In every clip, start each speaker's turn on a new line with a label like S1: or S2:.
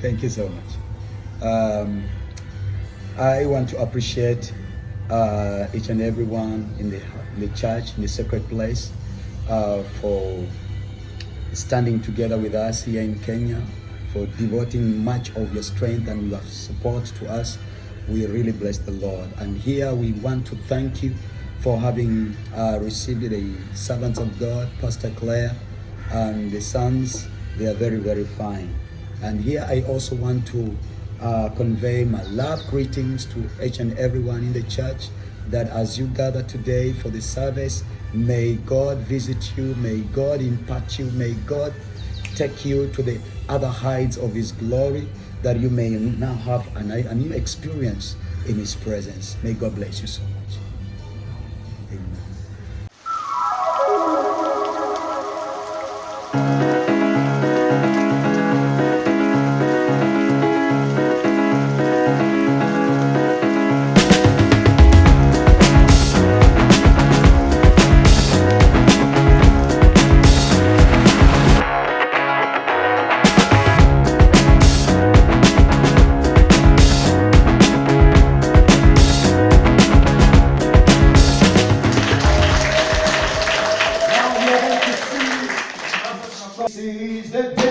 S1: Thank you so much. I want to appreciate each and everyone in the church, in the sacred place, for standing together with us here in Kenya, for devoting much of your strength and your support to us. We really bless the Lord. And here we want to thank you for having received the servants of God, Pastor Claire and the sons. They are very, very fine. And here I also want to convey my love greetings to each and everyone in the church, that as you gather today for the service, may God visit you, may God impact you, may God take you to the other heights of His glory, that you may now have a new experience in His presence. May God bless you so much. Amen.
S2: Seize the day.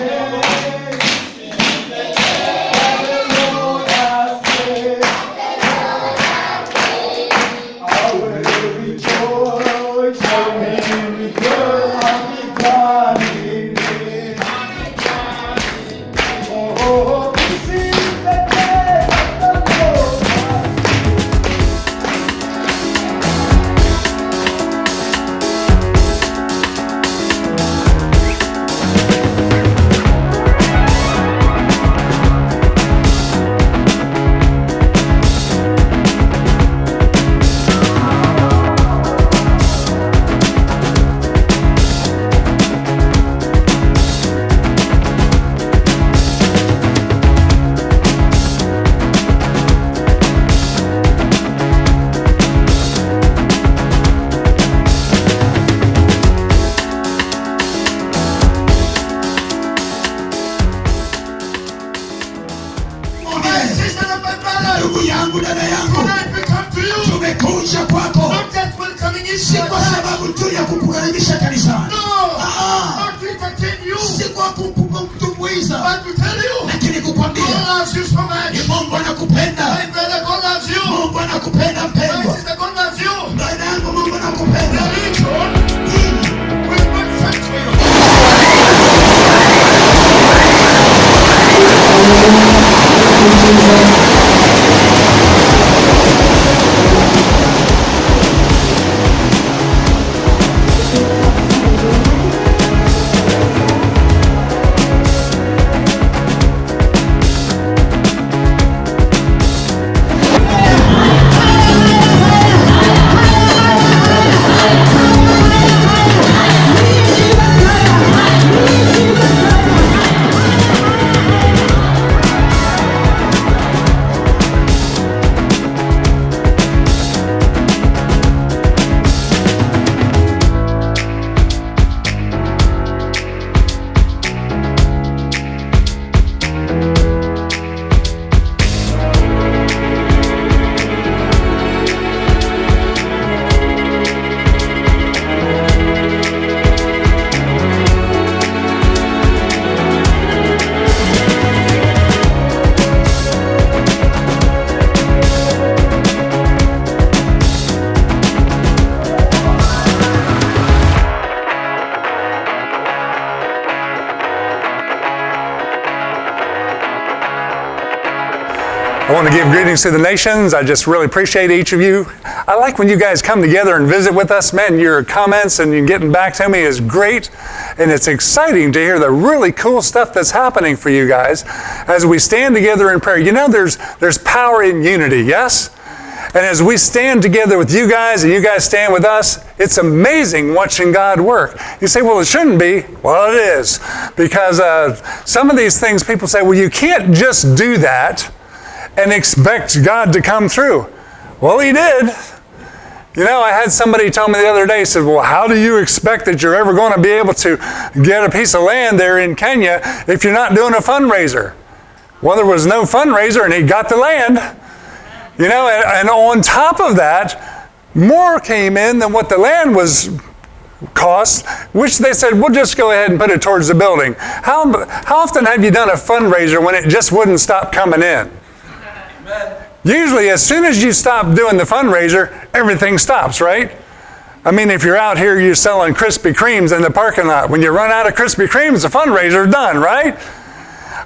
S3: Ndugu yangu, dada yangu, tumekuja kwako si kwa sababu tu ya kukukaribisha kanisani, si kwa kukutumbuiza, lakini kukwambia ni Mungu anakupenda. Mungu anakupenda mpendwa. Dada yangu, Mungu anakupenda.
S4: I want to give greetings to the nations. I just really appreciate each of you. I like when you guys come together and visit with us. Man, your comments and you getting back to me is great. And it's exciting to hear the really cool stuff that's happening for you guys as we stand together in prayer. You know, there's power in unity, yes? And as we stand together with you guys and you guys stand with us, it's amazing watching God work. You say, well, it shouldn't be. Well, it is. Because some of these things people say, well, you can't just do that and expect God to come through. Well, He did. You know, I had somebody tell me the other day, said, well, how do you expect that you're ever going to be able to get a piece of land there in Kenya if you're not doing a fundraiser? Well, there was no fundraiser, and he got the land. You know, and on top of that, more came in than what the land was cost, which they said, we'll just go ahead and put it towards the building. How often have you done a fundraiser when it just wouldn't stop coming in? Amen. Usually, as soon as you stop doing the fundraiser, everything stops, right? I mean, if you're out here, you're selling Krispy Kremes in the parking lot. When you run out of Krispy Kremes, the fundraiser's done, right?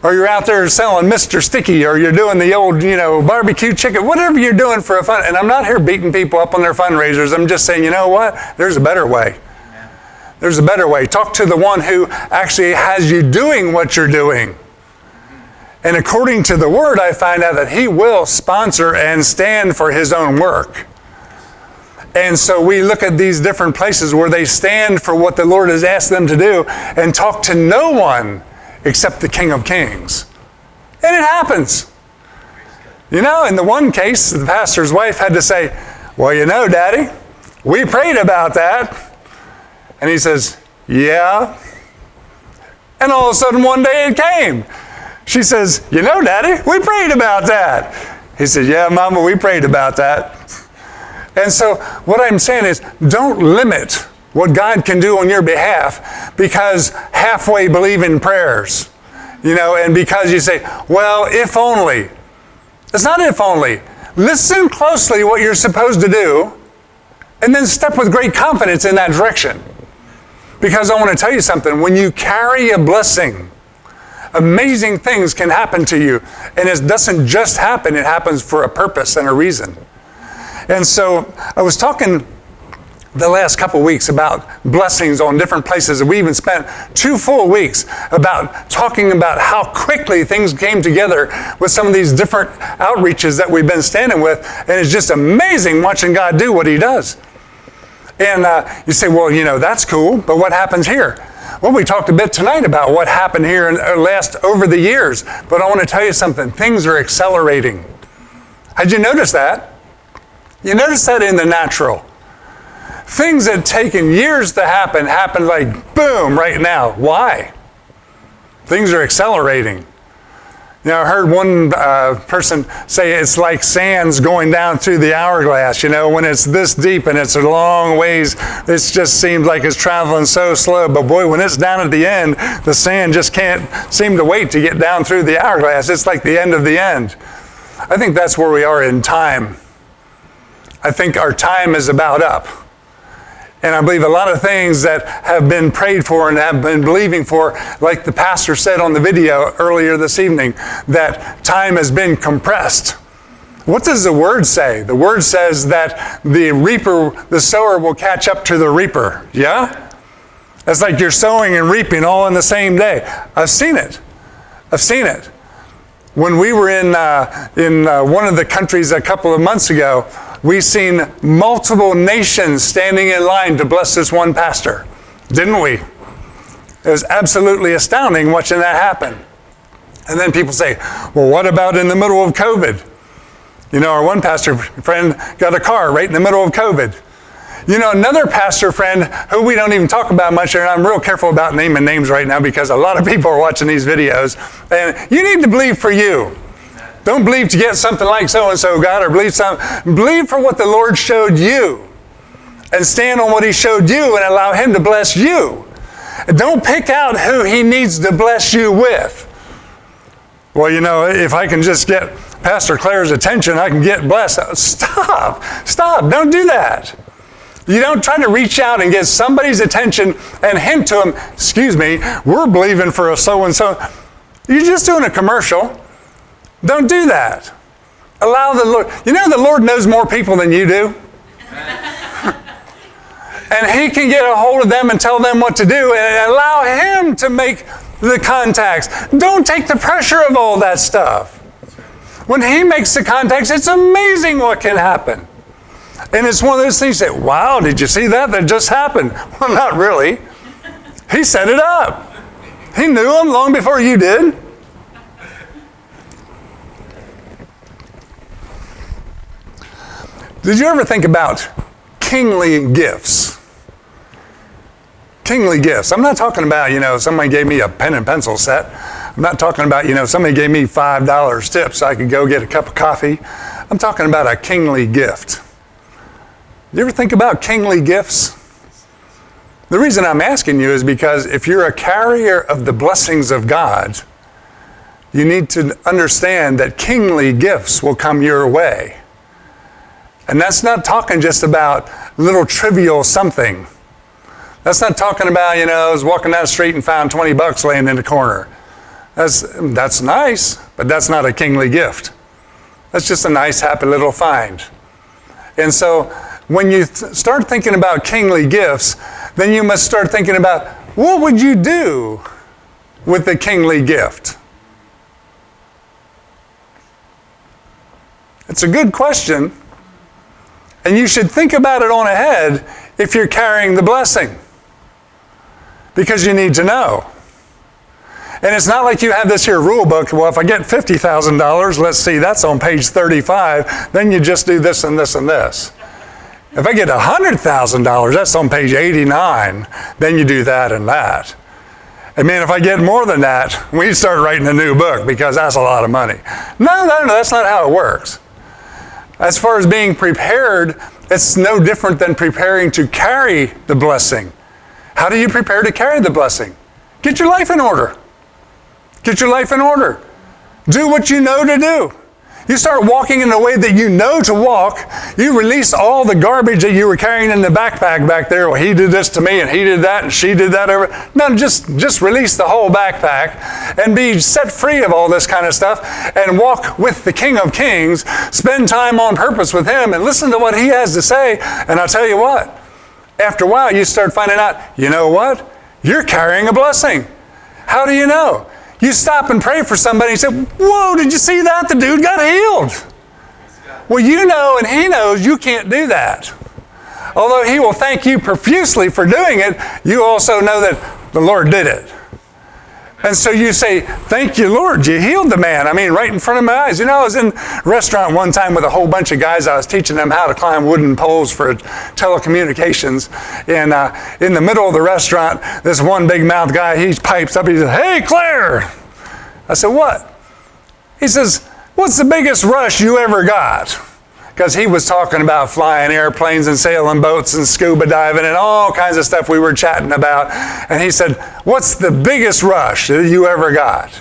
S4: Or you're out there selling Mr. Sticky, or you're doing the old, barbecue chicken, whatever you're doing for a fun. And I'm not here beating people up on their fundraisers. I'm just saying, you know what? There's a better way. There's a better way. Talk to the one who actually has you doing what you're doing. And according to the Word, I find out that He will sponsor and stand for His own work. And so we look at these different places where they stand for what the Lord has asked them to do and talk to no one except the King of Kings. And it happens. In the one case, the pastor's wife had to say, well, Daddy, we prayed about that. And he says, yeah. And all of a sudden one day it came. She says, Daddy, we prayed about that. He said, yeah, Mama, we prayed about that. And so what I'm saying is, don't limit what God can do on your behalf because halfway believing prayers, and because you say, well, if only. It's not if only. Listen closely what you're supposed to do and then step with great confidence in that direction. Because I want to tell you something, when you carry a blessing, amazing things can happen to you. And it doesn't just happen, it happens for a purpose and a reason. And so I was talking the last couple weeks about blessings on different places. We even spent 2 full weeks about talking about how quickly things came together with some of these different outreaches that we've been standing with. And it's just amazing watching God do what He does. And you say, well, that's cool, but what happens here? Well, we talked a bit tonight about what happened here over the years. But I want to tell you something. Things are accelerating. Had you noticed that? You notice that in the natural. Things that taken years to happen like boom right now. Why? Things are accelerating. I heard one person say it's like sands going down through the hourglass. When it's this deep and it's a long ways, it just seems like it's traveling so slow. But boy, when it's down at the end, the sand just can't seem to wait to get down through the hourglass. It's like the end of the end. I think that's where we are in time. I think our time is about up. And I believe a lot of things that have been prayed for and have been believing for, like the pastor said on the video earlier this evening, that time has been compressed. What does the Word say? The Word says that the sower will catch up to the reaper. Yeah? It's like you're sowing and reaping all in the same day. I've seen it. When we were in one of the countries a couple of months ago, we've seen multiple nations standing in line to bless this one pastor. Didn't we? It was absolutely astounding watching that happen. And then people say, well, what about in the middle of COVID? Our one pastor friend got a car right in the middle of COVID. Another pastor friend who we don't even talk about much, and I'm real careful about naming names right now because a lot of people are watching these videos. And you need to believe for you. Don't believe to get something like so-and-so God, or believe for what the Lord showed you. And stand on what He showed you and allow Him to bless you. Don't pick out who He needs to bless you with. Well, if I can just get Pastor Claire's attention, I can get blessed. Stop. Don't do that. You don't try to reach out and get somebody's attention and hint to them, excuse me, we're believing for a so-and-so. You're just doing a commercial. Don't do that. Allow the Lord. The Lord knows more people than you do. And He can get a hold of them and tell them what to do and allow Him to make the contacts. Don't take the pressure of all that stuff. When He makes the contacts, it's amazing what can happen. And it's one of those things that, wow, did you see that? That just happened. Well, not really. He set it up. He knew them long before you did. Did you ever think about kingly gifts? Kingly gifts. I'm not talking about, somebody gave me a pen and pencil set. I'm not talking about, somebody gave me $5 tips so I could go get a cup of coffee. I'm talking about a kingly gift. You ever think about kingly gifts? The reason I'm asking you is because if you're a carrier of the blessings of God, you need to understand that kingly gifts will come your way. And that's not talking just about little trivial something. That's not talking about, I was walking down the street and found $20 laying in the corner. That's nice, but that's not a kingly gift. That's just a nice, happy little find. And so when you start thinking about kingly gifts, then you must start thinking about, what would you do with the kingly gift? It's a good question, and you should think about it on ahead if you're carrying the blessing, because you need to know. And it's not like you have this here rule book. Well, if I get $50,000, let's see, that's on page 35, then you just do this and this and this. If I get $100,000, that's on page 89, then you do that and that. I mean, if I get more than that, we start writing a new book because that's a lot of money. No, that's not how it works. As far as being prepared, it's no different than preparing to carry the blessing. How do you prepare to carry the blessing? Get your life in order. Get your life in order. Do what you know to do. You start walking in the way that you know to walk. You release all the garbage that you were carrying in the backpack back there. Well, he did this to me, and he did that, and she did that. No, just release the whole backpack and be set free of all this kind of stuff and walk with the King of Kings. Spend time on purpose with him and listen to what he has to say. And I'll tell you what, after a while, you start finding out, you know what? You're carrying a blessing. How do you know? You stop and pray for somebody and say, whoa, did you see that? The dude got healed. Well, you know and he knows you can't do that. Although he will thank you profusely for doing it, you also know that the Lord did it. And so you say, thank you, Lord, you healed the man. I mean, right in front of my eyes. I was in a restaurant one time with a whole bunch of guys. I was teaching them how to climb wooden poles for telecommunications. And in the middle of the restaurant, this one big mouth guy, he pipes up. He says, hey, Claire. I said, what? He says, what's the biggest rush you ever got? Because he was talking about flying airplanes and sailing boats and scuba diving and all kinds of stuff we were chatting about. And he said, what's the biggest rush that you ever got?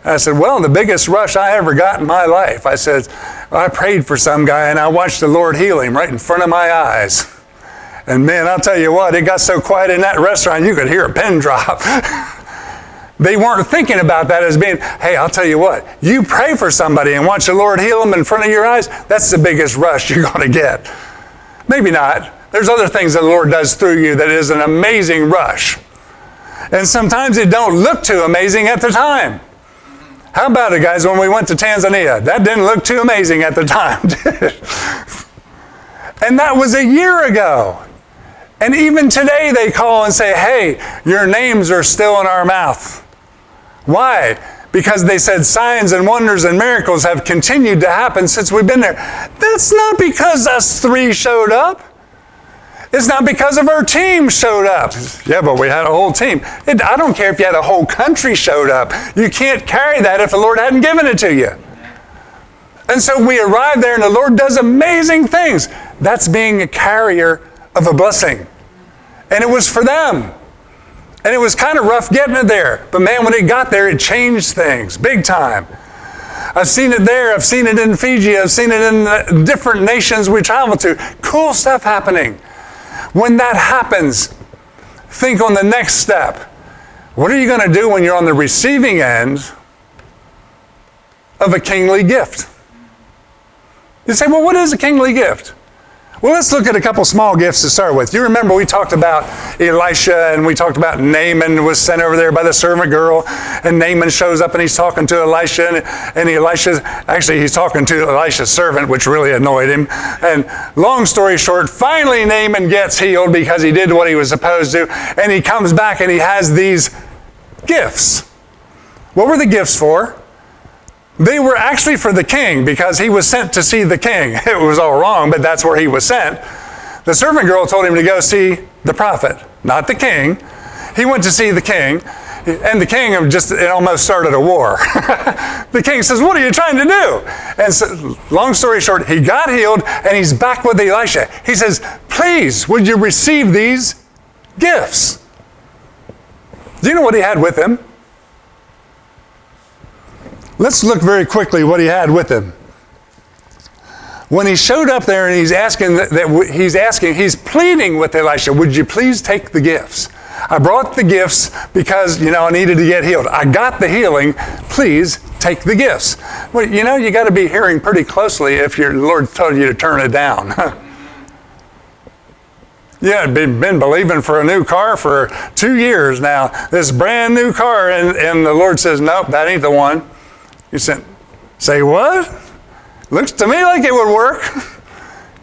S4: And I said, well, the biggest rush I ever got in my life. I said, I prayed for some guy and I watched the Lord heal him right in front of my eyes. And man, I'll tell you what, it got so quiet in that restaurant you could hear a pin drop. They weren't thinking about that as being, hey, I'll tell you what, you pray for somebody and watch the Lord heal them in front of your eyes, that's the biggest rush you're going to get. Maybe not. There's other things that the Lord does through you that is an amazing rush. And sometimes it don't look too amazing at the time. How about it, guys, when we went to Tanzania? That didn't look too amazing at the time, did it? And that was a year ago. And even today they call and say, hey, your names are still in our mouth. Why? Because they said signs and wonders and miracles have continued to happen since we've been there. That's not because us three showed up. It's not because of our team showed up. Yeah, but we had a whole team. I don't care if you had a whole country showed up. You can't carry that if the Lord hadn't given it to you. And so we arrive there and the Lord does amazing things. That's being a carrier of a blessing. And it was for them. And it was kind of rough getting it there. But man, when it got there, it changed things big time. I've seen it there. I've seen it in Fiji. I've seen it in the different nations we travel to. Cool stuff happening. When that happens, think on the next step. What are you going to do when you're on the receiving end of a kingly gift? You say, well, what is a kingly gift? Well, let's look at a couple small gifts to start with. You remember we talked about Elisha and we talked about Naaman was sent over there by the servant girl, and Naaman shows up and he's talking to Elisha, and he's talking to Elisha's servant, which really annoyed him. And long story short, finally Naaman gets healed because he did what he was supposed to, and he comes back and he has these gifts. What were the gifts for? They were actually for the king because he was sent to see the king. It was all wrong, but that's where he was sent. The servant girl told him to go see the prophet, not the king. He went to see the king. And the king it almost started a war. The king says, what are you trying to do? And so, long story short, he got healed and he's back with Elisha. He says, please, would you receive these gifts? Do you know what he had with him? Let's look very quickly what he had with him. When he showed up there and he's pleading with Elisha, would you please take the gifts? I brought the gifts because, I needed to get healed. I got the healing. Please take the gifts. Well, you got to be hearing pretty closely if your Lord told you to turn it down. Yeah, I've been believing for a new car for 2 years now. This brand new car, and the Lord says, nope, that ain't the one. You said, say what? Looks to me like it would work.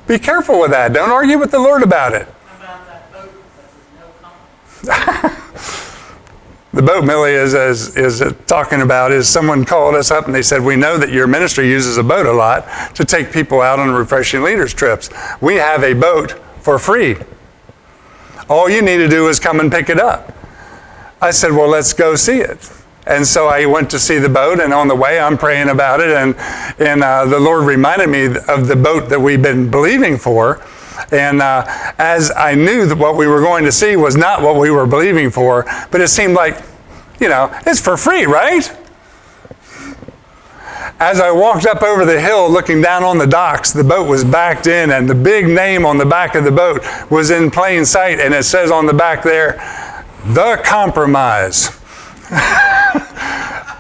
S4: Be careful with that. Don't argue with the Lord about it. The boat Millie is talking about is someone called us up and they said, we know that your ministry uses a boat a lot to take people out on refreshing leaders trips. We have a boat for free. All you need to do is come and pick it up. I said, well, let's go see it. And so I went to see the boat, and on the way I'm praying about it, and the Lord reminded me of the boat that we've been believing for. And as I knew that what we were going to see was not what we were believing for, but it seemed like, it's for free, right? As I walked up over the hill looking down on the docks, the boat was backed in, and the big name on the back of the boat was in plain sight, and it says on the back there, The Compromise.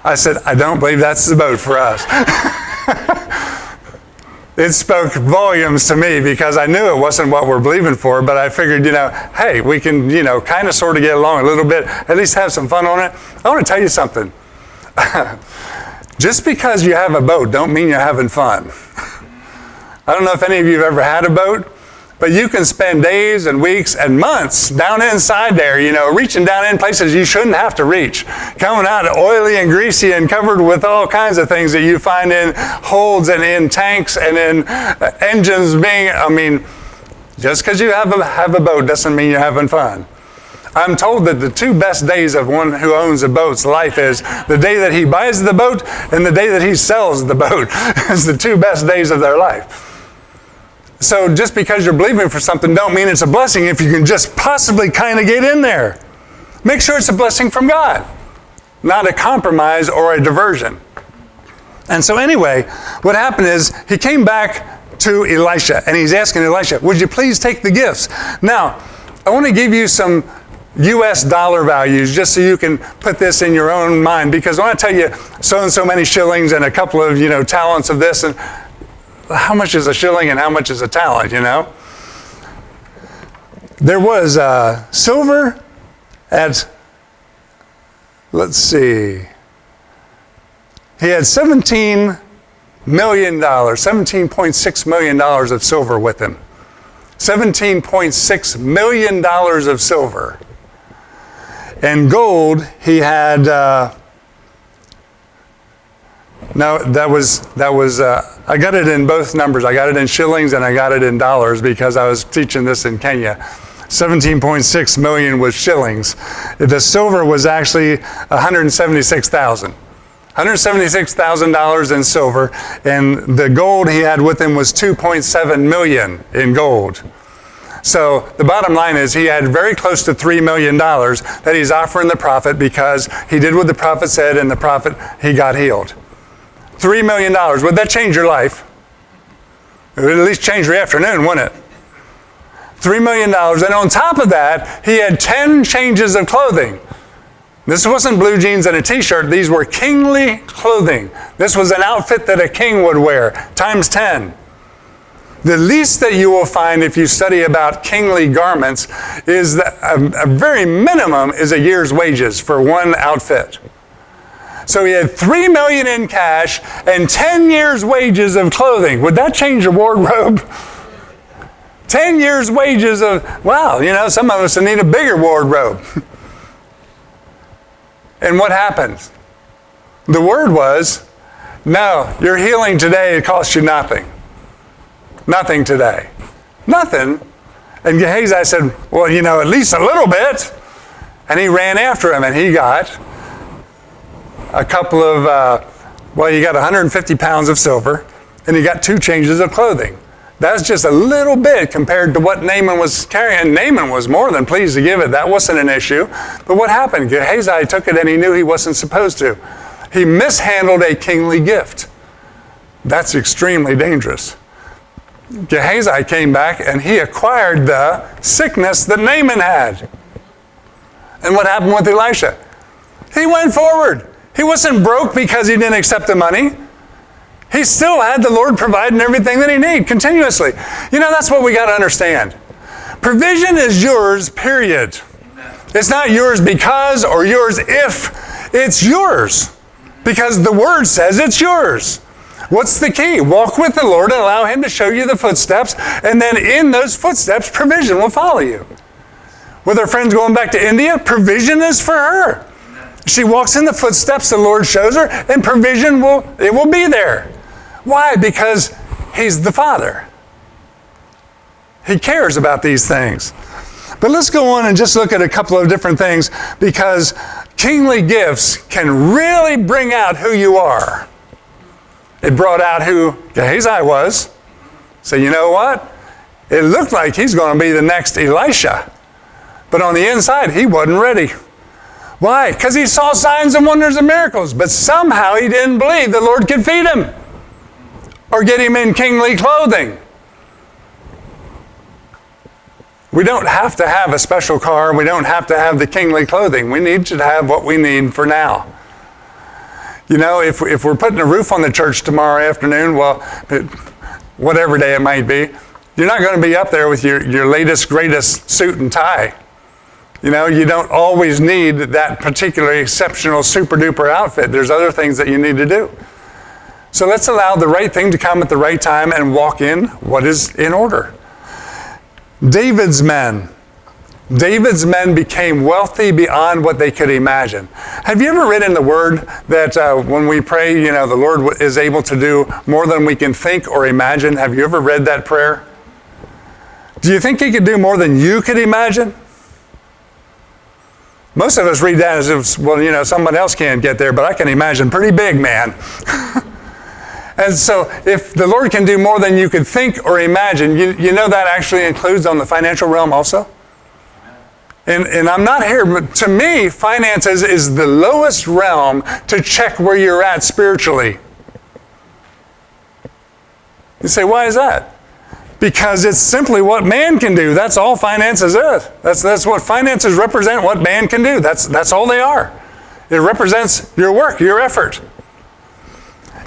S4: I said, I don't believe that's the boat for us. It spoke volumes to me because I knew it wasn't what we're believing for, but I figured, hey, we can, kind of sort of get along a little bit, at least have some fun on it. I want to tell you something. Just because you have a boat don't mean you're having fun. I don't know if any of you have ever had a boat, but you can spend days and weeks and months down inside there, reaching down in places you shouldn't have to reach. Coming out oily and greasy and covered with all kinds of things that you find in holds and in tanks and in engines just because you have a boat doesn't mean you're having fun. I'm told that the 2 best days of one who owns a boat's life is the day that he buys the boat and the day that he sells the boat. It's the 2 best days of their life. So just because you're believing for something don't mean it's a blessing if you can just possibly kind of get in there. Make sure it's a blessing from God, not a compromise or a diversion. And so anyway, what happened is he came back to Elisha and he's asking Elisha, would you please take the gifts? Now, I want to give you some US dollar values just so you can put this in your own mind, because I want to tell you so and so many shillings and a couple of, talents of this, and how much is a shilling and how much is a talent, There was silver at, let's see, he had $17 million, $17.6 million of silver with him. $17.6 million of silver. And gold, he had, I got it in both numbers. I got it in shillings and I got it in dollars because I was teaching this in Kenya. 17.6 million was shillings. The silver was actually $176,000. $176,000 in silver, and the gold he had with him was 2.7 million in gold. So the bottom line is he had very close to $3 million that he's offering the prophet because he did what the prophet said, and the prophet, he got healed. $3 million. Would that change your life? It would at least change your afternoon, wouldn't it? $3 million. And on top of that, he had 10 changes of clothing. This wasn't blue jeans and a t-shirt. These were kingly clothing. This was an outfit that a king would wear, times 10. The least that you will find if you study about kingly garments is that a very minimum is a year's wages for one outfit. So he had $3 million in cash and 10 years' wages of clothing. Would that change your wardrobe? 10 years' wages of, wow, some of us need a bigger wardrobe. And what happened? The word was, no, your healing today costs you nothing. Nothing today. Nothing. And Gehazi said, well, at least a little bit. And he ran after him, and he got a couple of, you got 150 pounds of silver, and he got 2 changes of clothing. That's just a little bit compared to what Naaman was carrying. Naaman was more than pleased to give it. That wasn't an issue. But what happened? Gehazi took it and he knew he wasn't supposed to. He mishandled a kingly gift. That's extremely dangerous. Gehazi came back and he acquired the sickness that Naaman had. And what happened with Elisha? He went forward. He wasn't broke because he didn't accept the money. He still had the Lord providing everything that he needed continuously. You know, that's what we got to understand. Provision is yours, period. It's not yours because or yours if. It's yours because the Word says it's yours. What's the key? Walk with the Lord and allow Him to show you the footsteps, and then in those footsteps, provision will follow you. With her friends going back to India, provision is for her. She walks in the footsteps the Lord shows her, and provision will be there. Why? Because He's the Father. He cares about these things. But let's go on and just look at a couple of different things, because kingly gifts can really bring out who you are. It brought out who Gehazi was. So you know what? It looked like he's going to be the next Elisha. But on the inside, he wasn't ready. Why? Because he saw signs and wonders and miracles, but somehow he didn't believe the Lord could feed him or get him in kingly clothing. We don't have to have a special car. We don't have to have the kingly clothing. We need to have what we need for now. You know, if we're putting a roof on the church tomorrow afternoon, whatever day it might be, you're not going to be up there with your latest, greatest suit and tie. You know, you don't always need that particular exceptional, super-duper outfit. There's other things that you need to do. So let's allow the right thing to come at the right time and walk in what is in order. David's men became wealthy beyond what they could imagine. Have you ever read in the Word that when we pray, you know, the Lord is able to do more than we can think or imagine? Have you ever read that prayer? Do you think He could do more than you could imagine? Most of us read that as if, well, you know, someone else can't get there, but I can imagine pretty big, man. And so if the Lord can do more than you could think or imagine, you know that actually includes on the financial realm also? And I'm not here, but to me, finances is the lowest realm to check where you're at spiritually. You say, why is that? Because it's simply what man can do. That's all finances is. That's what finances represent, what man can do. That's all they are. It represents your work, your effort.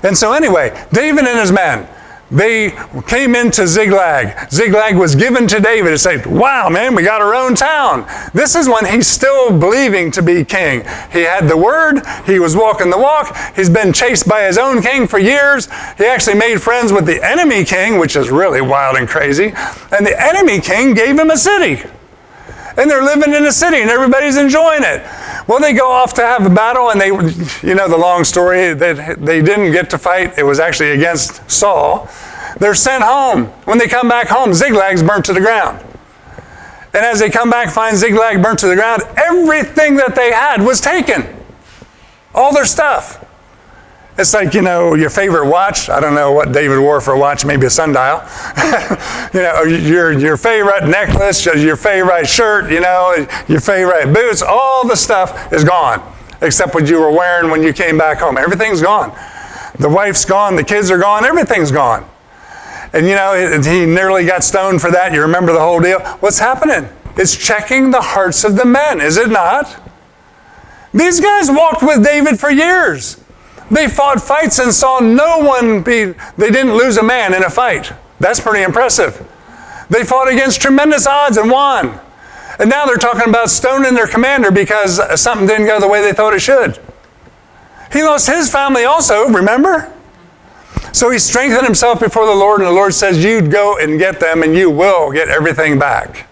S4: And so anyway, David and his men, they came into Ziklag. Ziklag was given to David to say, wow, man, we got our own town. This is when he's still believing to be king. He had the word. He was walking the walk. He's been chased by his own king for years. He actually made friends with the enemy king, which is really wild and crazy. And the enemy king gave him a city. And they're living in a city and everybody's enjoying it. Well, they go off to have a battle, and you know the long story, that they didn't get to fight. It was actually against Saul. They're sent home. When they come back home, Ziklag's burnt to the ground. And as they come back, find Ziklag burnt to the ground, everything that they had was taken. All their stuff. It's like, you know, your favorite watch. I don't know what David wore for a watch, maybe a sundial. You know, your favorite necklace, your favorite shirt, you know, your favorite boots, all the stuff is gone, except what you were wearing when you came back home. Everything's gone. The wife's gone, the kids are gone, everything's gone. And you know, he nearly got stoned for that. You remember the whole deal? What's happening? It's checking the hearts of the men, is it not? These guys walked with David for years. They fought fights and saw no one they didn't lose a man in a fight. That's pretty impressive. They fought against tremendous odds and won. And now they're talking about stoning their commander because something didn't go the way they thought it should. He lost his family also, remember? So he strengthened himself before the Lord, and the Lord says, you go and get them and you will get everything back.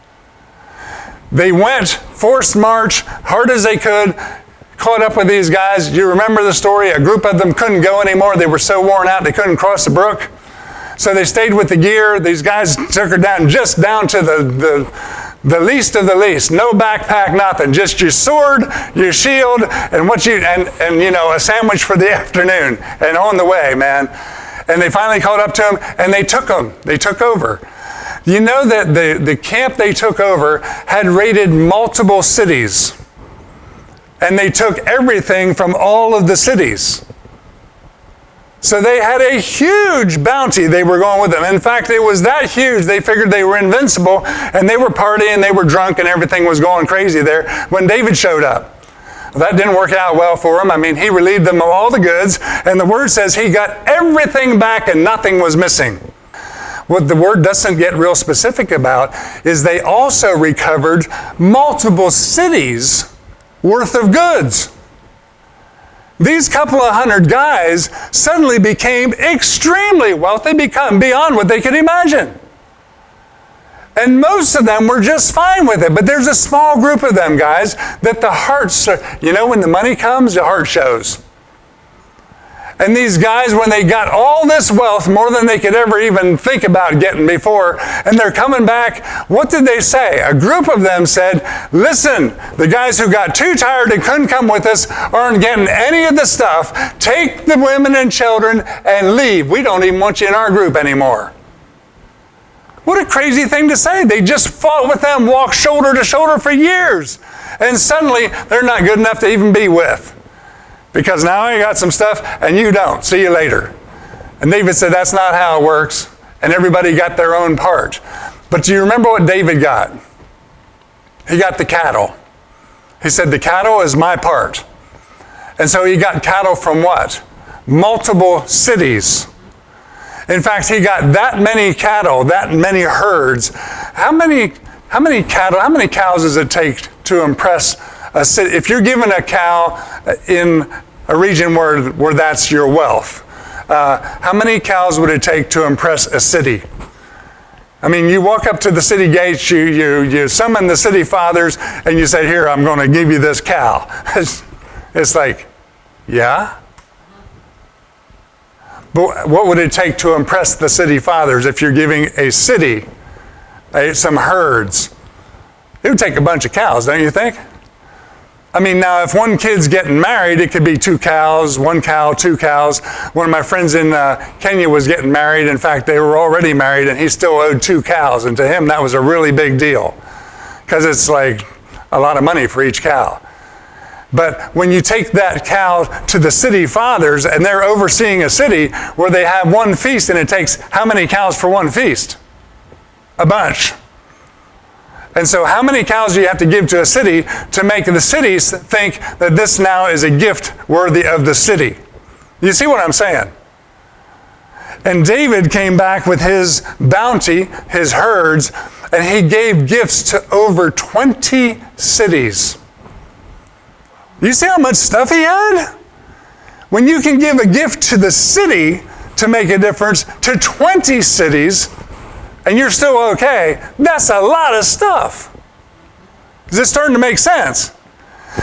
S4: They went, forced march, hard as they could, caught up with these guys. You remember the story? A group of them couldn't go anymore. They were so worn out they couldn't cross the brook. So they stayed with the gear. These guys took her down, just down to The least of the least. No backpack, nothing. Just your sword, your shield, and a sandwich for the afternoon. And on the way, man. And they finally caught up to him, and they took him. They took over. You know that the camp they took over had raided multiple cities. And they took everything from all of the cities. So they had a huge bounty they were going with them. In fact, it was that huge, they figured they were invincible, and they were partying, they were drunk, and everything was going crazy there when David showed up. Well, that didn't work out well for him. I mean, he relieved them of all the goods, and the word says he got everything back and nothing was missing. What the word doesn't get real specific about is they also recovered multiple cities worth of goods. These couple of hundred guys suddenly became extremely wealthy, beyond what they could imagine. And most of them were just fine with it. But there's a small group of them, guys, that the hearts, when the money comes, the heart shows. And these guys, when they got all this wealth, more than they could ever even think about getting before, and they're coming back, what did they say? A group of them said, listen, the guys who got too tired and couldn't come with us aren't getting any of the stuff. Take the women and children and leave. We don't even want you in our group anymore. What a crazy thing to say. They just fought with them, walked shoulder to shoulder for years. And suddenly, they're not good enough to even be with. Because now I got some stuff and you don't. See you later. And David said that's not how it works. And everybody got their own part. But do you remember what David got? He got the cattle. He said the cattle is my part. And so he got cattle from what? Multiple cities. In fact, he got that many cattle, that many herds. How many cows does it take to impress a city? If you're given a cow in a region where that's your wealth, how many cows would it take to impress a city? I mean, you walk up to the city gates, you summon the city fathers, and you say, here, I'm going to give you this cow. It's like, yeah? But what would it take to impress the city fathers if you're giving a city some herds? It would take a bunch of cows, don't you think? I mean, now, if one kid's getting married, it could be 2 cows, 1 cow, 2 cows. One of my friends in Kenya was getting married. In fact, they were already married, and he still owed 2 cows. And to him, that was a really big deal because it's like a lot of money for each cow. But when you take that cow to the city fathers, and they're overseeing a city where they have one feast, and it takes how many cows for one feast? A bunch. And so how many cows do you have to give to a city to make the cities think that this now is a gift worthy of the city? You see what I'm saying? And David came back with his bounty, his herds, and he gave gifts to over 20 cities. You see how much stuff he had? When you can give a gift to the city to make a difference to 20 cities, and you're still okay, that's a lot of stuff. Is it starting to make sense?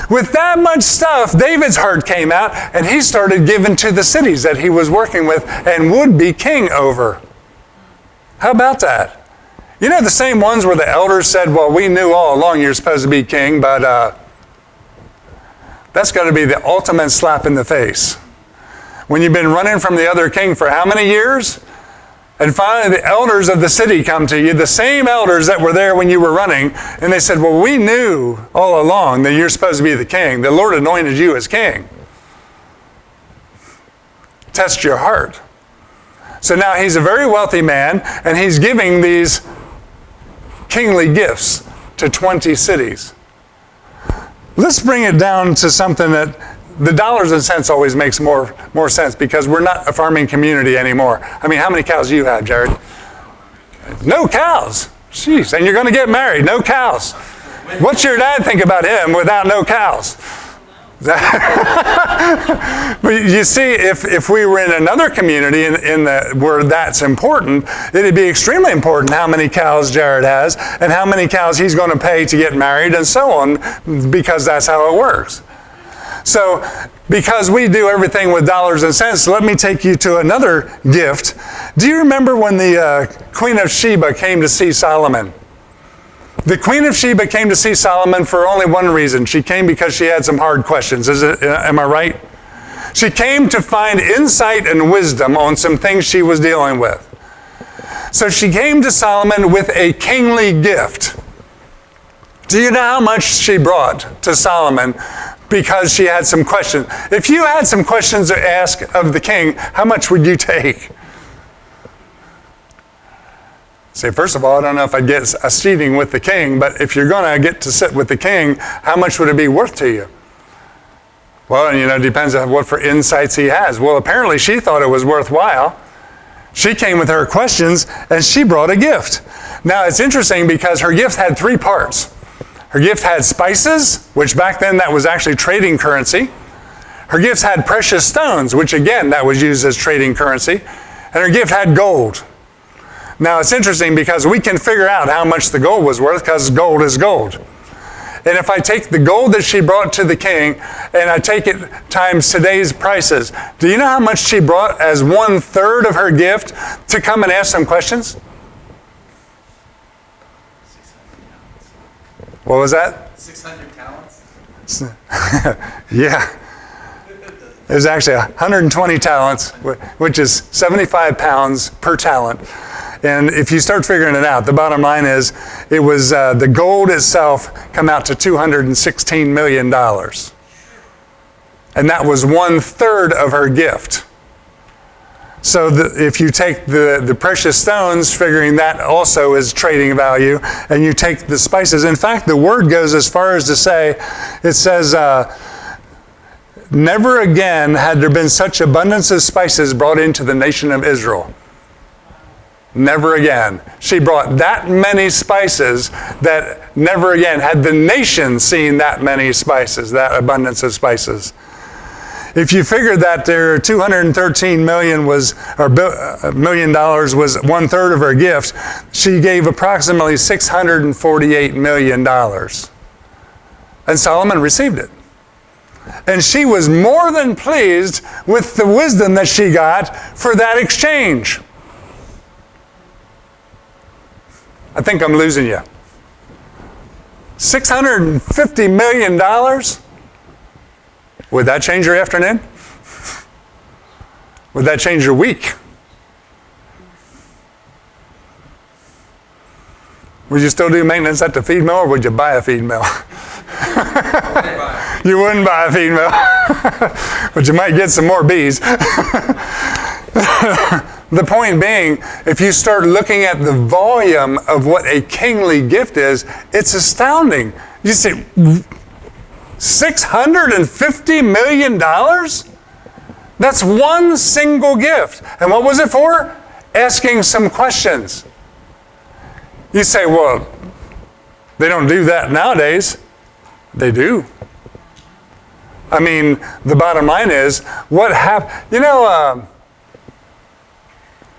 S4: With that much stuff, David's heart came out, and he started giving to the cities that he was working with and would be king over. How about that? You know, the same ones where the elders said, well, we knew all along you're supposed to be king, but that's got to be the ultimate slap in the face. When you've been running from the other king for how many years? And finally, the elders of the city come to you, the same elders that were there when you were running, and they said, well, we knew all along that you're supposed to be the king. The Lord anointed you as king. Test your heart. So now he's a very wealthy man, and he's giving these kingly gifts to 20 cities. Let's bring it down to something that the dollars and cents always makes more sense because we're not a farming community anymore. I mean, how many cows do you have, Jared? No cows. Jeez, and you're going to get married. No cows. What's your dad think about him without no cows? But you see, if we were in another community where that's important, it'd be extremely important how many cows Jared has and how many cows he's going to pay to get married and so on, because that's how it works. So, because we do everything with dollars and cents, let me take you to another gift. Do you remember when the Queen of Sheba came to see Solomon? The Queen of Sheba came to see Solomon for only one reason. She came because she had some hard questions. Am I right? She came to find insight and wisdom on some things she was dealing with. So she came to Solomon with a kingly gift. Do you know how much she brought to Solomon because she had some questions? If you had some questions to ask of the king, how much would you take? Say, first of all, I don't know if I'd get a seating with the king, but if you're going to get to sit with the king, how much would it be worth to you? Well, it depends on what for insights he has. Well, apparently she thought it was worthwhile. She came with her questions, and she brought a gift. Now, it's interesting because her gift had three parts. Her gift had spices, which back then that was actually trading currency. Her gifts had precious stones, which again, that was used as trading currency. And her gift had gold. Now, it's interesting because we can figure out how much the gold was worth because gold is gold. And if I take the gold that she brought to the king and I take it times today's prices, do you know how much she brought as 1/3 of her gift to come and ask some questions? What was that?
S5: 600 talents.
S4: Yeah. It was actually 120 talents, which is 75 pounds per talent. And if you start figuring it out, the bottom line is it was the gold itself come out to $216 million. And that was 1/3 of her gift. So if you take the precious stones, figuring that also is trading value, and you take the spices. In fact, the word goes as far as to say, it says, never again had there been such abundance of spices brought into the nation of Israel. Never again. She brought that many spices that never again had the nation seen that many spices, that abundance of spices. If you figure that their $213 million was, or $1 million was 1/3 of her gift, she gave approximately $648 million. And Solomon received it. And she was more than pleased with the wisdom that she got for that exchange. I think I'm losing you. $650 million? Would that change your afternoon? Would that change your week? Would you still do maintenance at the feed mill, or would you buy a feed mill? You wouldn't buy a feed mill, but you might get some more bees. The point being, if you start looking at the volume of what a kingly gift is, it's astounding. You say, $650 million? That's one single gift. And what was it for? Asking some questions. You say, well, they don't do that nowadays. They do. I mean, the bottom line is, what happened?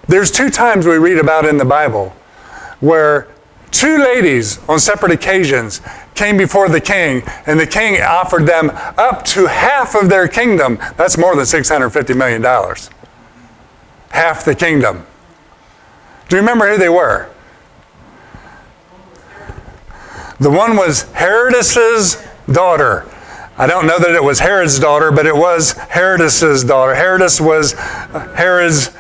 S4: There's 2 times we read about in the Bible where 2 ladies on separate occasions came before the king, and the king offered them up to half of their kingdom. That's more than $650 million. Half the kingdom. Do you remember who they were? The one was Herodes's daughter. I don't know that it was Herod's daughter, but it was Herodes's daughter. Herodes was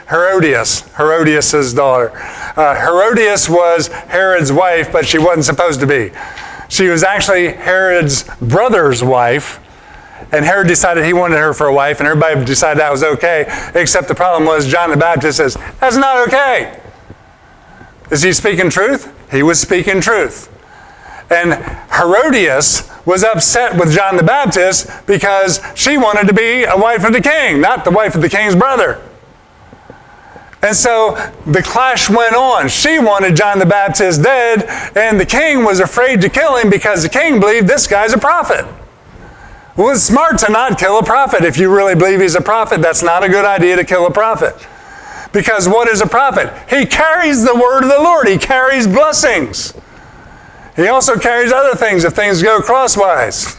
S4: Herodias's daughter. Herodias was Herod's wife, but she wasn't supposed to be. She was actually Herod's brother's wife, and Herod decided he wanted her for a wife, and everybody decided that was okay, except the problem was John the Baptist says, that's not okay. Is he speaking truth? He was speaking truth. And Herodias was upset with John the Baptist because she wanted to be a wife of the king, not the wife of the king's brother. And so the clash went on. She wanted John the Baptist dead, and the king was afraid to kill him because the king believed this guy's a prophet. Well, it's smart to not kill a prophet. If you really believe he's a prophet, that's not a good idea to kill a prophet. Because what is a prophet? He carries the word of the Lord. He carries blessings. He also carries other things if things go crosswise.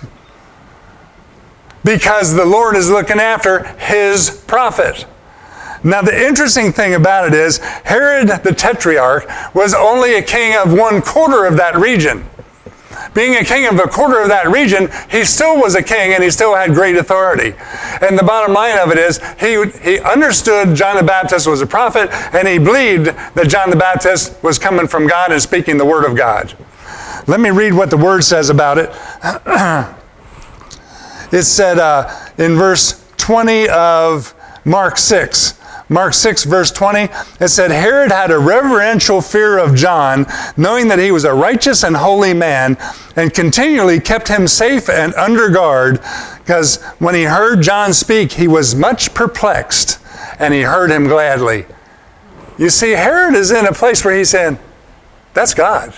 S4: Because the Lord is looking after his prophet. Now, the interesting thing about it is Herod the Tetrarch was only a king of 1/4 of that region. being a king of a quarter of that region, he still was a king and he still had great authority. And the bottom line of it is, he understood John the Baptist was a prophet, and he believed that John the Baptist was coming from God and speaking the word of God. Let me read what the word says about it. It said in verse 20 of Mark 6. Mark 6, verse 20, it said, Herod had a reverential fear of John, knowing that he was a righteous and holy man, and continually kept him safe and under guard, because when he heard John speak, he was much perplexed, and he heard him gladly. You see, Herod is in a place where he's saying, that's God.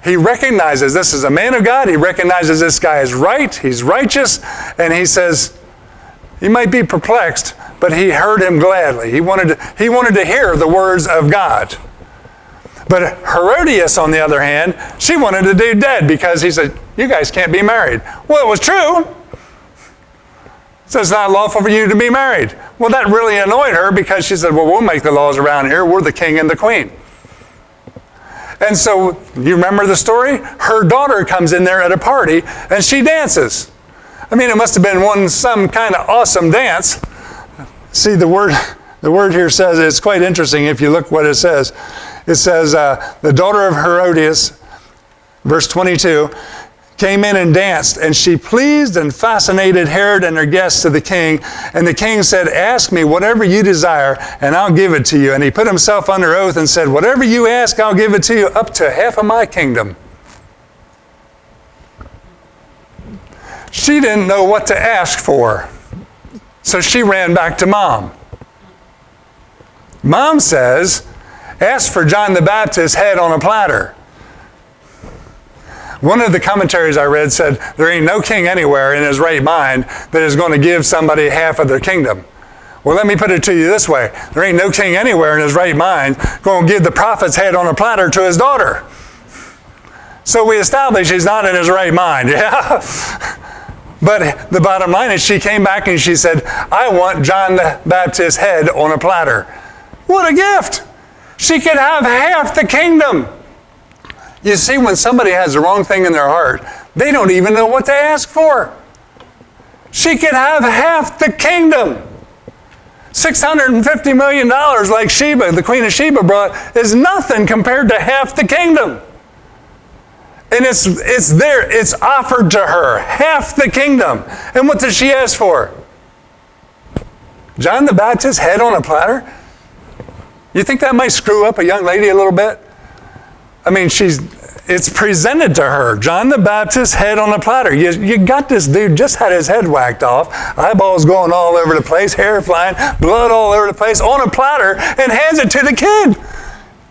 S4: He recognizes this is a man of God. He recognizes this guy is right. He's righteous. And he says, he might be perplexed, but he heard him gladly. He wanted to hear the words of God. But Herodias, on the other hand, she wanted to do dead because he said, you guys can't be married. Well, it was true. So it's not lawful for you to be married. Well, that really annoyed her because she said, well, we'll make the laws around here. We're the king and the queen. And so, you remember the story? Her daughter comes in there at a party and she dances. I mean, it must have been some kind of awesome dance. See, the word here says, it's quite interesting if you look what it says. It says, the daughter of Herodias, verse 22, came in and danced, and she pleased and fascinated Herod and her guests to the king. And the king said, ask me whatever you desire, and I'll give it to you. And he put himself under oath and said, whatever you ask, I'll give it to you, up to half of my kingdom. She didn't know what to ask for, so she ran back to Mom. Mom says, ask for John the Baptist's head on a platter. One of the commentaries I read said, there ain't no king anywhere in his right mind that is going to give somebody half of their kingdom. Well, let me put it to you this way. There ain't no king anywhere in his right mind going to give the prophet's head on a platter to his daughter. So we establish he's not in his right mind, yeah? But the bottom line is she came back and she said, I want John the Baptist's head on a platter. What a gift! She could have half the kingdom. You see, when somebody has the wrong thing in their heart, they don't even know what to ask for. She could have half the kingdom. $650 million like Sheba, the Queen of Sheba brought, is nothing compared to half the kingdom. And it's there, it's offered to her, half the kingdom. And what does she ask for? John the Baptist's head on a platter? You think that might screw up a young lady a little bit? I mean, it's presented to her. John the Baptist's head on a platter. You got this dude just had his head whacked off, eyeballs going all over the place, hair flying, blood all over the place, on a platter, and hands it to the kid.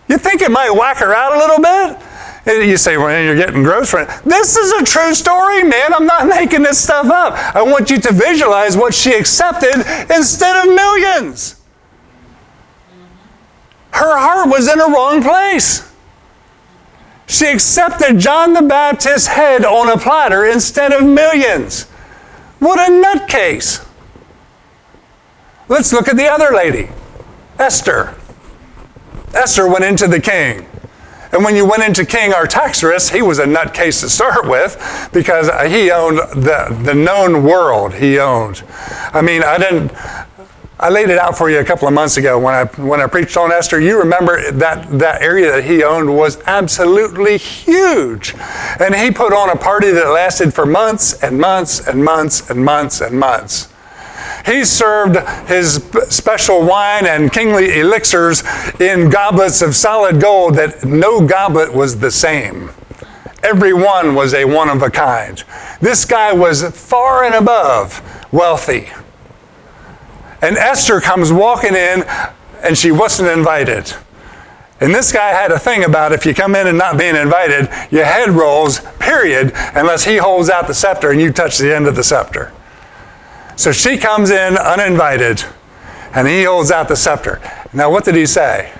S4: You think it might whack her out a little bit? And you say, well, you're getting gross for it. This is a true story, man. I'm not making this stuff up. I want you to visualize what she accepted instead of millions. Her heart was in a wrong place. She accepted John the Baptist's head on a platter instead of millions. What a nutcase. Let's look at the other lady, Esther. Esther went into the king. And when you went into King Artaxerxes, he was a nutcase to start with because he owned the known world. He owned. I mean, I laid it out for you a couple of months ago when I preached on Esther. You remember that area that he owned was absolutely huge. And he put on a party that lasted for months and months and months and months and months. He served his special wine and kingly elixirs in goblets of solid gold that no goblet was the same. Every one was a one of a kind. This guy was far and above wealthy. And Esther comes walking in, and she wasn't invited. And this guy had a thing about if you come in and not being invited, your head rolls, period, unless he holds out the scepter and you touch the end of the scepter. So she comes in uninvited, and he holds out the scepter. Now, what did he say?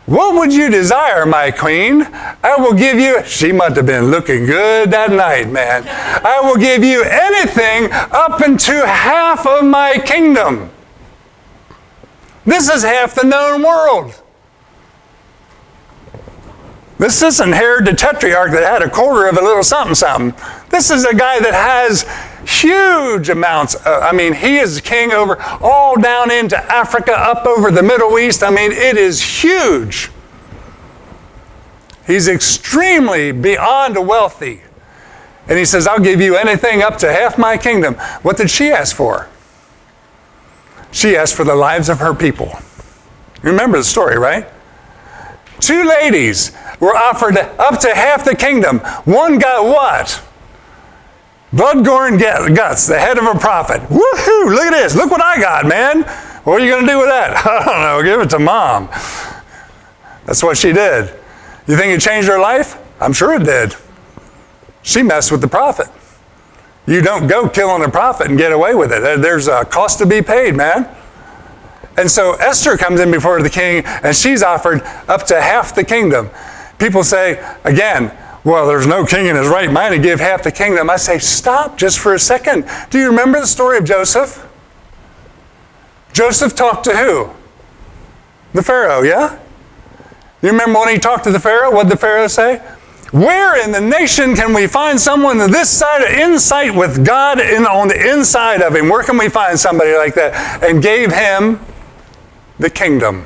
S4: What would you desire, my queen? I will give you, she must have been looking good that night, man. I will give you anything up into half of my kingdom. This is half the known world. This isn't Herod the Tetrarch that had a quarter of a little something something. This is a guy that has huge amounts. He is king over all down into Africa, up over the Middle East. It is huge. He's extremely beyond wealthy. And he says, I'll give you anything up to half my kingdom. What did she ask for? She asked for the lives of her people. You remember the story, right? 2 ladies were offered up to half the kingdom. One got what? Blood-goring guts, the head of a prophet. Woohoo! Look at this. Look what I got, man. What are you going to do with that? I don't know. Give it to mom. That's what she did. You think it changed her life? I'm sure it did. She messed with the prophet. You don't go killing a prophet and get away with it. There's a cost to be paid, man. And so Esther comes in before the king, and she's offered up to half the kingdom. People say, again, well, there's no king in his right mind to give half the kingdom. I say, stop just for a second. Do you remember the story of Joseph? Joseph talked to who? The Pharaoh, yeah? You remember when he talked to the Pharaoh? What did the Pharaoh say? Where in the nation can we find someone on this side of insight with God on the inside of him? Where can we find somebody like that? And gave him the kingdom.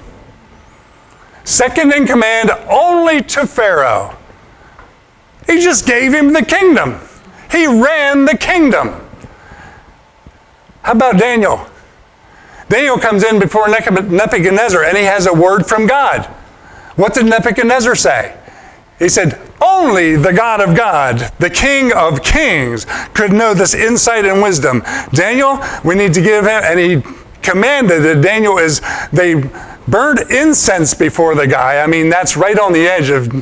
S4: Second in command only to Pharaoh. He just gave him the kingdom. He ran the kingdom. How about Daniel? Daniel comes in before Nebuchadnezzar and he has a word from God. What did Nebuchadnezzar say? He said, only the God of God, the King of Kings, could know this insight and wisdom. Daniel, we need to give him, and he commanded that they burned incense before the guy. That's right on the edge of,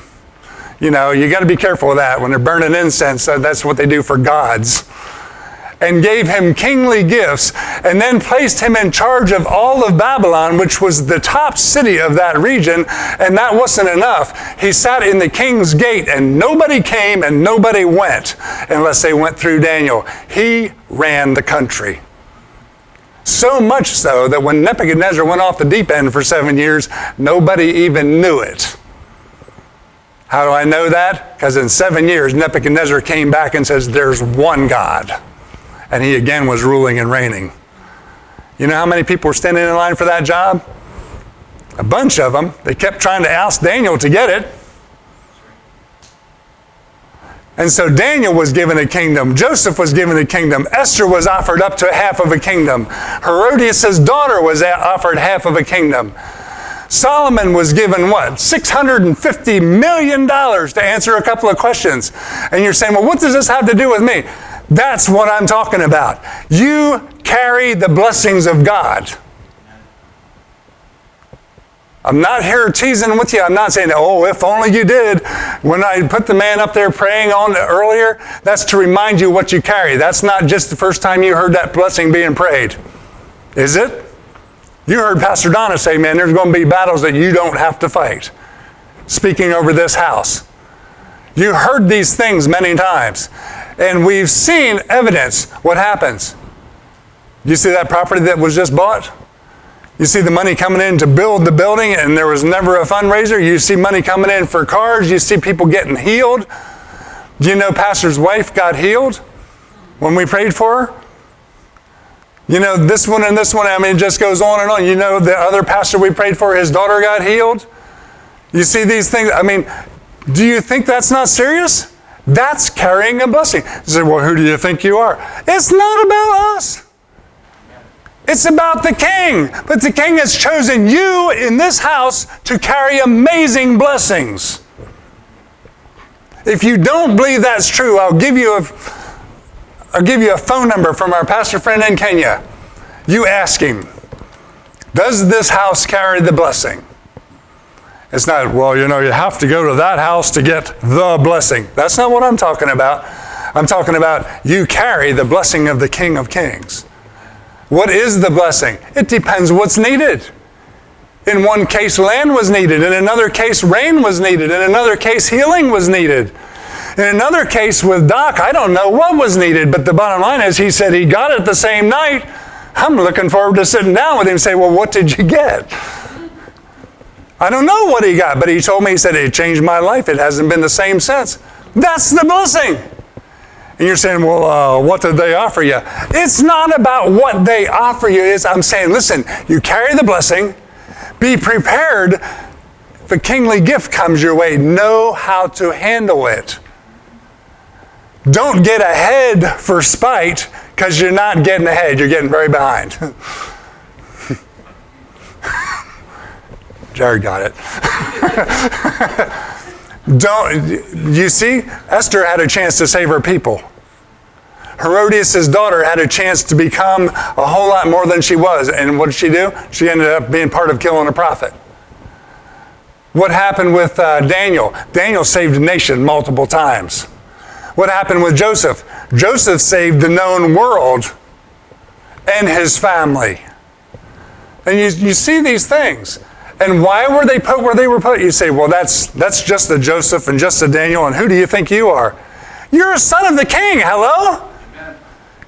S4: you got to be careful with that. When they're burning incense, that's what they do for gods. And gave him kingly gifts, and then placed him in charge of all of Babylon, which was the top city of that region, and that wasn't enough. He sat in the king's gate, and nobody came and nobody went unless they went through Daniel. He ran the country. So much so that when Nebuchadnezzar went off the deep end for 7 years, nobody even knew it. How do I know that? Because in 7 years, Nebuchadnezzar came back and says, there's one God. And he again was ruling and reigning. You know how many people were standing in line for that job? A bunch of them. They kept trying to oust Daniel to get it. And so Daniel was given a kingdom. Joseph was given a kingdom. Esther was offered up to half of a kingdom. Herodias' daughter was offered half of a kingdom. Solomon was given what? $650 million to answer a couple of questions. And you're saying, well, what does this have to do with me? That's what I'm talking about. You carry the blessings of God. I'm not here teasing with you. I'm not saying, oh, if only you did. When I put the man up there praying on earlier, that's to remind you what you carry. That's not just the first time you heard that blessing being prayed. Is it? You heard Pastor Donna say, man, there's going to be battles that you don't have to fight. Speaking over this house. You heard these things many times. And we've seen evidence. What happens? You see that property that was just bought? You see the money coming in to build the building and there was never a fundraiser. You see money coming in for cars. You see people getting healed. Do you know Pastor's wife got healed when we prayed for her? You know, this one and this one, it just goes on and on. You know, the other pastor we prayed for, his daughter got healed. You see these things. Do you think that's not serious? That's carrying a blessing. You say, well, who do you think you are? It's not about us. It's about the King. But the King has chosen you in this house to carry amazing blessings. If you don't believe that's true, I'll give you a phone number from our pastor friend in Kenya. You ask him, does this house carry the blessing? It's not, well, you have to go to that house to get the blessing. That's not what I'm talking about. I'm talking about you carry the blessing of the King of Kings. What is the blessing? It depends what's needed. In one case, land was needed. In another case, rain was needed. In another case, healing was needed. In another case with Doc, I don't know what was needed, but the bottom line is he said he got it the same night. I'm looking forward to sitting down with him and say, well, what did you get? I don't know what he got, but he told me, he said, it changed my life. It hasn't been the same since. That's the blessing. And you're saying, well, what did they offer you? It's not about what they offer you. I'm saying, listen, you carry the blessing. Be prepared. If a kingly gift comes your way, know how to handle it. Don't get ahead for spite, because you're not getting ahead. You're getting very behind. Jared got it. You see, Esther had a chance to save her people. Herodias' daughter had a chance to become a whole lot more than she was. And what did she do? She ended up being part of killing a prophet. What happened with Daniel? Daniel saved a nation multiple times. What happened with Joseph? Joseph saved the known world and his family. And you see these things. And why were they put where they were put? You say, well, that's just a Joseph and just a Daniel, and who do you think you are? You're a son of the king, hello? Amen.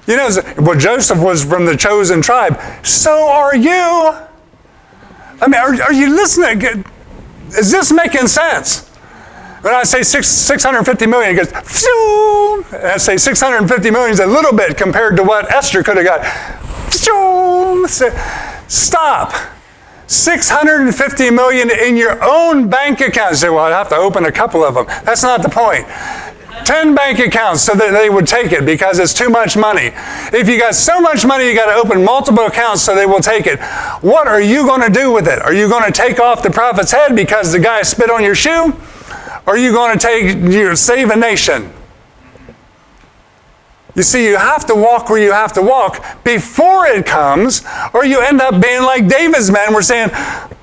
S4: You know, well, Joseph was from the chosen tribe. So are you. I mean, are you listening? Is this making sense? When I say 650 million, it goes, phew! And I say 650 million is a little bit compared to what Esther could have got. Phew! Stop. 650 million in your own bank account. You say, well, I'd have to open a couple of them. That's not the point. 10 bank accounts so that they would take it because it's too much money. If you got so much money, you got to open multiple accounts so they will take it. What are you going to do with it? Are you going to take off the prophet's head because the guy spit on your shoe? Or are you going to save a nation? You see, you have to walk where you have to walk before it comes, or you end up being like David's men. We're saying,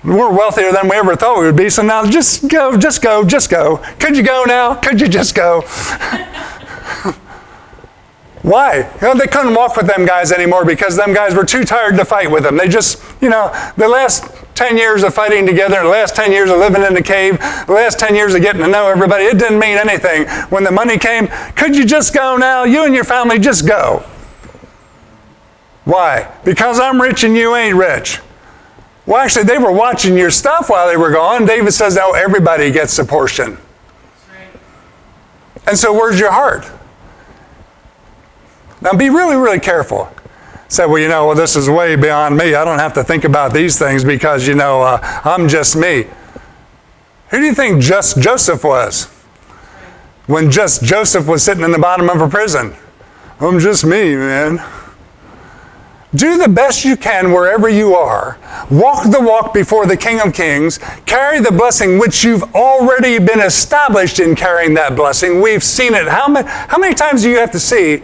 S4: we're wealthier than we ever thought we would be, so now just go. Could you go now? Could you just go? Why? They couldn't walk with them guys anymore because them guys were too tired to fight with them. They just, the last 10 years of fighting together, the last 10 years of living in the cave, the last 10 years of getting to know everybody, it didn't mean anything. When the money came, could you just go now? You and your family, just go. Why? Because I'm rich and you ain't rich. Well, actually, they were watching your stuff while they were gone. David says, no, everybody gets a portion. And so where's your heart? Now be really, really careful. Say, well, this is way beyond me. I don't have to think about these things because, I'm just me. Who do you think just Joseph was? When just Joseph was sitting in the bottom of a prison. I'm just me, man. Do the best you can wherever you are. Walk the walk before the King of Kings. Carry the blessing which you've already been established in carrying that blessing. We've seen it. How many times do you have to see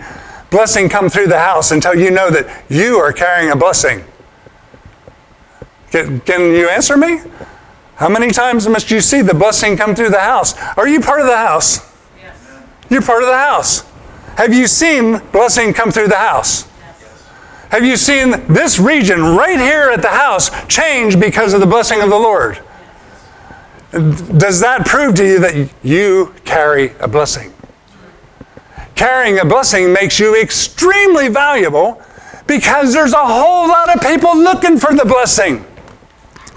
S4: blessing come through the house until you know that you are carrying a blessing? Can you answer me? How many times must you see the blessing come through the house? Are you part of the house? Yes. You're part of the house. Have you seen blessing come through the house? Yes. Have you seen this region right here at the house change because of the blessing of the Lord? Yes. Does that prove to you that you carry a blessing? Carrying a blessing makes you extremely valuable because there's a whole lot of people looking for the blessing.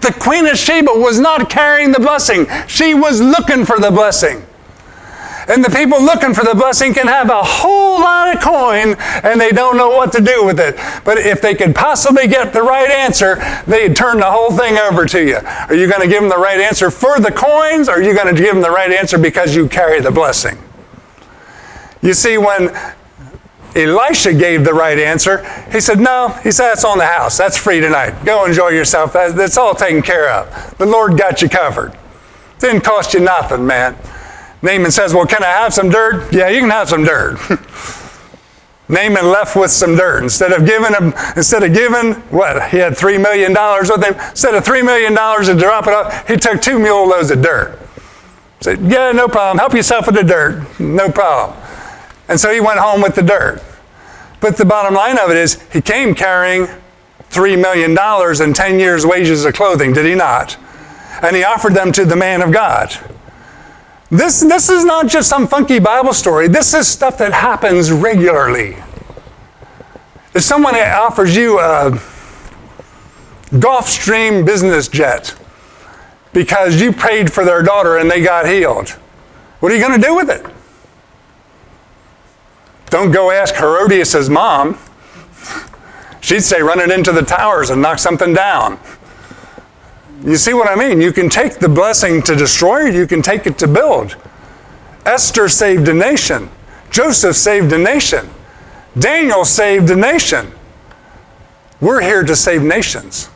S4: The Queen of Sheba was not carrying the blessing. She was looking for the blessing. And the people looking for the blessing can have a whole lot of coin and they don't know what to do with it. But if they could possibly get the right answer, they'd turn the whole thing over to you. Are you going to give them the right answer for the coins, or are you going to give them the right answer because you carry the blessing? You see, when Elisha gave the right answer, he said, no, that's on the house. That's free tonight. Go enjoy yourself. That's all taken care of. The Lord got you covered. Didn't cost you nothing, man. Naaman says, well, can I have some dirt? Yeah, you can have some dirt. Naaman left with some dirt. Instead of giving, what? He had $3 million with him. Instead of $3 million to drop it off, he took 2 mule loads of dirt. Said, yeah, no problem. Help yourself with the dirt. No problem. And so he went home with the dirt. But the bottom line of it is, he came carrying $3 million and 10 years' wages of clothing, did he not? And he offered them to the man of God. This is not just some funky Bible story. This is stuff that happens regularly. If someone offers you a Gulfstream business jet because you prayed for their daughter and they got healed. What are you going to do with it? Don't go ask Herodias' mom. She'd say run it into the towers and knock something down. You see what I mean? You can take the blessing to destroy, you can take it to build. Esther saved a nation. Joseph saved a nation. Daniel saved a nation. We're here to save nations.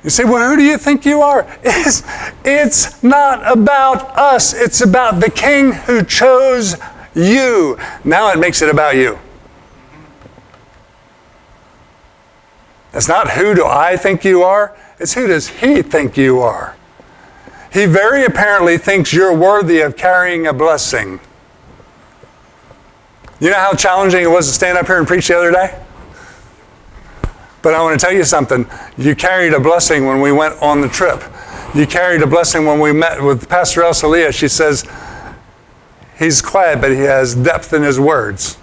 S4: You say, well, who do you think you are? It's not about us. It's about the King who chose you. Now it makes it about you. It's not who do I think you are. It's who does he think you are. He very apparently thinks you're worthy of carrying a blessing. You know how challenging it was to stand up here and preach the other day? But I want to tell you something. You carried a blessing when we went on the trip. You carried a blessing when we met with Pastor Elsalia. She says, he's quiet, but he has depth in his words.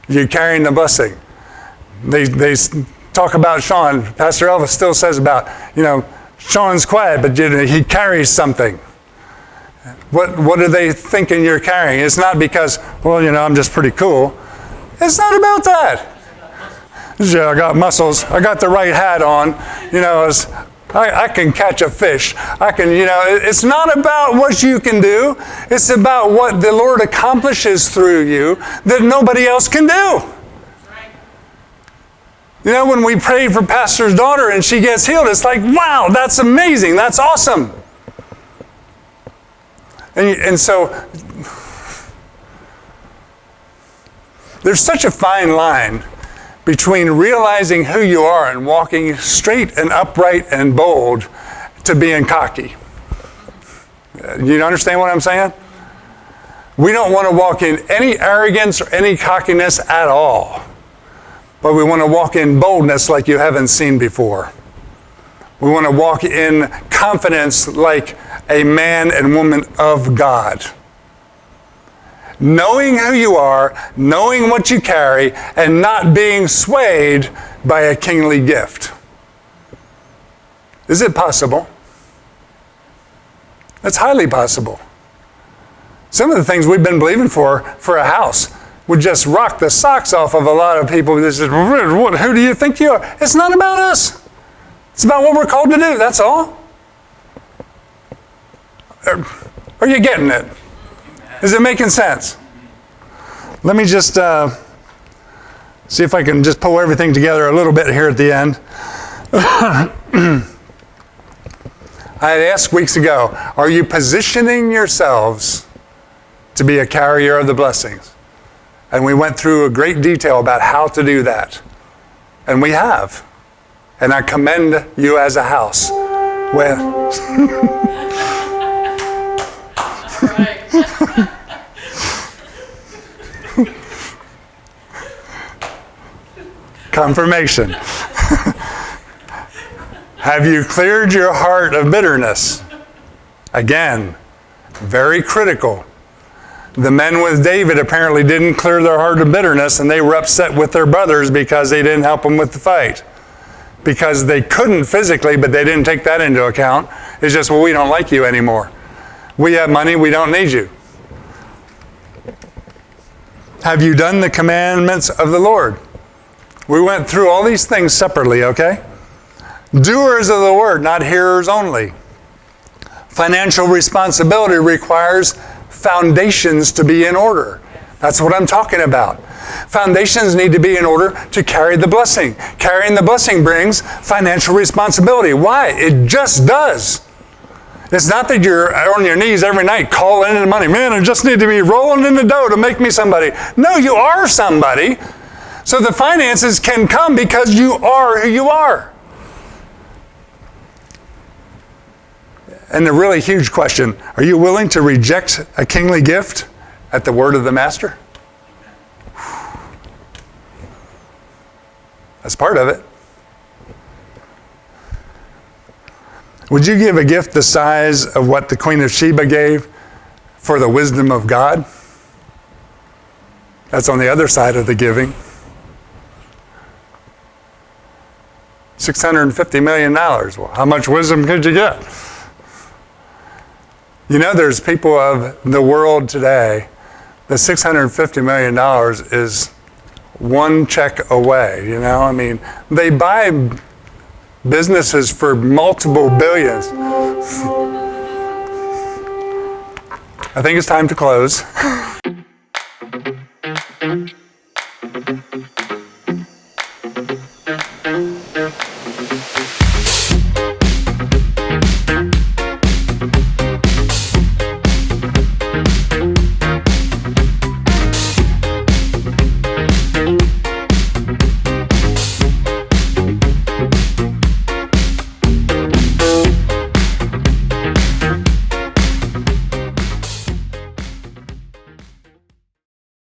S4: You're carrying the blessing. They talk about Sean. Pastor Elvis still says about, Sean's quiet, but he carries something. What are they thinking you're carrying? It's not because, I'm just pretty cool. It's not about that. Yeah, I got muscles. I got the right hat on. I can catch a fish. I can, it's not about what you can do. It's about what the Lord accomplishes through you that nobody else can do. When we prayed for Pastor's daughter and she gets healed, it's like, wow, that's amazing. That's awesome. And so there's such a fine line between realizing who you are and walking straight and upright and bold to being cocky. You understand what I'm saying? We don't want to walk in any arrogance or any cockiness at all. But we want to walk in boldness like you haven't seen before. We want to walk in confidence like a man and woman of God. Knowing who you are, knowing what you carry, and not being swayed by a kingly gift. Is it possible? It's highly possible. Some of the things we've been believing for a house would just rock the socks off of a lot of people. They said, who do you think you are? It's not about us. It's about what we're called to do, that's all. Are you getting it? Is it making sense? Let me just see if I can just pull everything together a little bit here at the end. I had asked weeks ago, are you positioning yourselves to be a carrier of the blessings? And we went through a great detail about how to do that. And we have. And I commend you as a house. Confirmation. Have you cleared your heart of bitterness? Again, very critical. The men with David apparently didn't clear their heart of bitterness, and they were upset with their brothers because they didn't help them with the fight. Because they couldn't physically, but they didn't take that into account. It's just, we don't like you anymore. We have money, we don't need you. Have you done the commandments of the Lord? We went through all these things separately, okay? Doers of the word, not hearers only. Financial responsibility requires foundations to be in order. That's what I'm talking about. Foundations need to be in order to carry the blessing. Carrying the blessing brings financial responsibility. Why? It just does. It's not that you're on your knees every night calling in the money. Man, I just need to be rolling in the dough to make me somebody. No, you are somebody. So the finances can come because you are who you are. And the really huge question, are you willing to reject a kingly gift at the word of the master? That's part of it. Would you give a gift the size of what the Queen of Sheba gave for the wisdom of God? That's on the other side of the giving. $650 million. Well, how much wisdom could you get? You know, there's people of the world today, the $650 million is one check away, you know? I mean, they buy businesses for multiple billions. I think it's time to close.